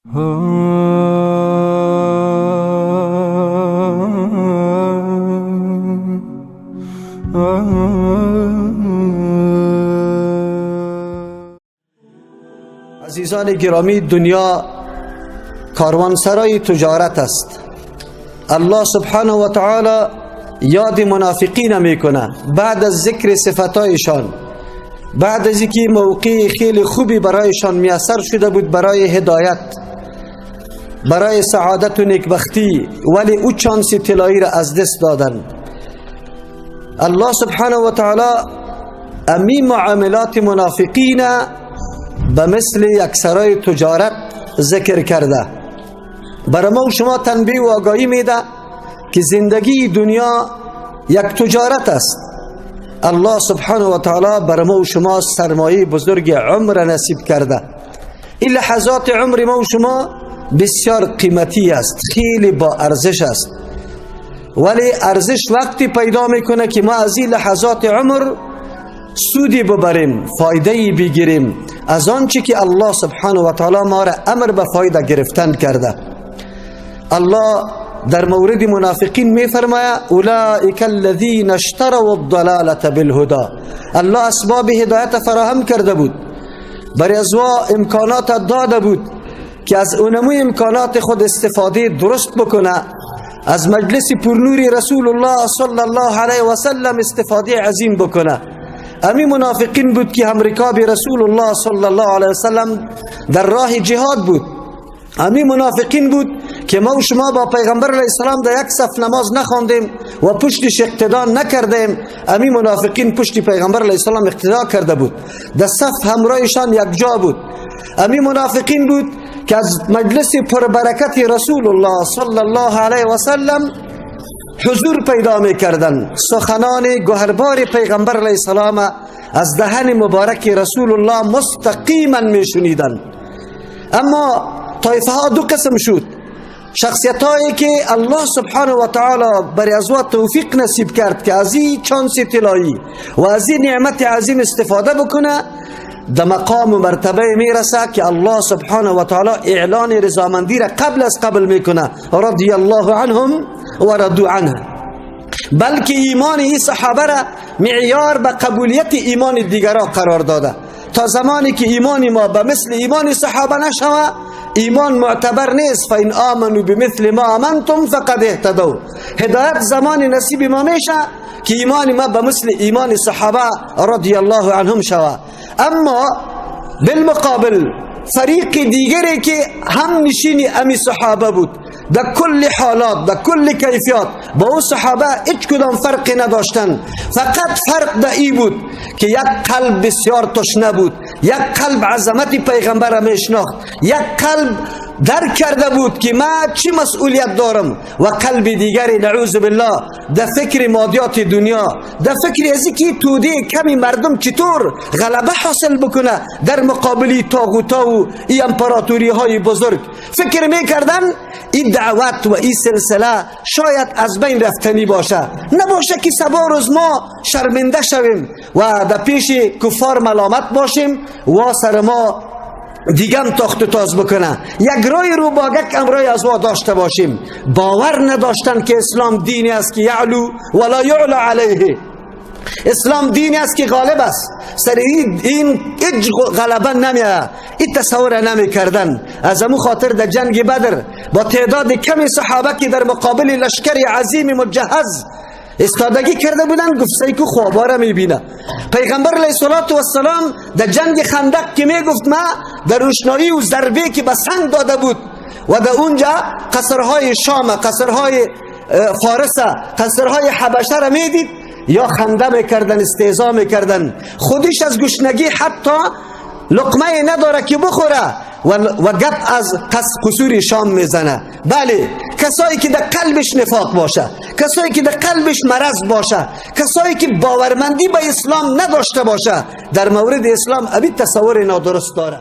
عزیزان گرامی، دنیا کاروانسرای تجارت است. الله سبحانه و تعالی یاد منافقین میکنه بعد از ذکر صفاتایشان، بعد از اینکه موقع خیلی خوبی برایشان میسر شده بود برای هدایت، برای سعادت و نیکبختی، ولی او چانس طلایی را از دست دادن. الله سبحانه و تعالی امی معاملات منافقین به مثل یک سرای تجارت ذکر کرده. برای ما و شما تنبیه و آگاهی میده که زندگی دنیا یک تجارت است. الله سبحانه و تعالی برای ما و شما سرمایه بزرگ عمر نصیب کرده. این لحظات عمر ما و شما بسیار قیمتی است، خیلی با ارزش است، ولی ارزش وقتی پیدا میکنه که ما از این لحظات عمر سودی ببریم، فایده بگیریم از آنچه که الله سبحانه و تعالی ما را امر به فایده گرفتن کرده. الله در مورد منافقین می فرماید اولئک الذین اشتروا الضلالة بالهدى. الله اسباب هدایت فراهم کرده بود، برای ازوا امکانات داده بود که از اونموی امکانات خود استفاده درست بکنه، از مجلس پرنوری رسول الله صلی الله علیه و سلم استفاده عظیم بکنه. امی منافقین بود که همرکاب رسول الله صلی الله علیه و سلم در راه جهاد بود. امی منافقین بود که ما و شما با پیغمبر علیه السلام در یک صف نماز نخواندیم و پشتش اقتدا نکردیم. امی منافقین پشت پیغمبر علیه السلام اقتدا کرده بود، در صف همراهشان یک جا بود. امی منافقین بود که از مجلس پربرکت رسول الله صلی الله علیه و سلم حضور پیدا میکردن، سخنان گوهربار پیغمبر علیه السلام از دهن مبارک رسول الله مستقیما میشنیدن. اما طایفه ها دو قسم شد. شخصیت هایی که الله سبحانه و تعالی برای ازوا توفیق نصیب کرد که از این چانس طلایی و از این نعمت عظیم استفاده بکنه، در مقام و مرتبه میرسه که الله سبحانه و تعالی اعلان رضامندی را قبل میکنه، رضی الله عنهم و رضوا عنه. بلکه ایمان این صحابه را معیار به قبولیت ایمان دیگران قرار داده. تا زمانی که ایمان ما به مثل ایمان صحابه نشوه، ایمان معتبر نیست. فإن آمنوا بمثل ما آمنتم فقد اهتدوا. هدایت زمان نصیب ما میشه که ایمان ما به مثل ایمان صحابه رضی الله عنهم شوه. اما بالمقابل فریق دیگری که هم نشین امی صحابه بود، در کل حالات، در کل کیفیات با او صحابه هیچ کدام فرقی نداشتن. فقط فرق در ای بود که یک قلب بسیار تشنه بود، یک قلب عظمت پیغمبر را میشناخت، یک قلب درک کرده بود که ما چی مسئولیت دارم، و قلب دیگری نعوذ بالله در فکر مادیات دنیا، در فکر از اینکه توده کمی مردم چطور غلبه حاصل بکنه در مقابل طاغوتا و این امپراتوری های بزرگ فکر میکردن این دعوت و این سلسله شاید از بین رفتنی باشه، نباشه که سبا روز ما شرمنده شویم و در پیش کفار ملامت باشیم و سر ما دیگم تاخت و تاز بکنه. یک رای رو باگک امرای از ما داشته باشیم. باور نداشتن که اسلام دینی است که یعلو ولا یعلا علیه. اسلام دینی است که غالب است، سر این هیچ غلبه نمیه. این تصور نمی کردن. از امو خاطر در جنگ بدر با تعداد کمی صحابه که در مقابل لشکر عظیم مجهز استادگی کرده بودن، گفت سیکو خواباره میبینه. پیغمبر علیه السلام در جنگ خندق که میگفت ما در روشنایی و ضربه که به سنگ داده بود و در اونجا قصرهای شام، قصرهای فارس، قصرهای حبشه را میدید، یا خنده میکردن، استهزا میکردن. خودش از گشنگی حتی لقمه نداره که بخوره و گپ از قصور شام میزنه. بله، کسایی که در قلبش نفاق باشه، کسایی که در قلبش مرض باشه، کسایی که باورمندی به اسلام نداشته باشه، در مورد اسلام ابی تصور نادرست داره.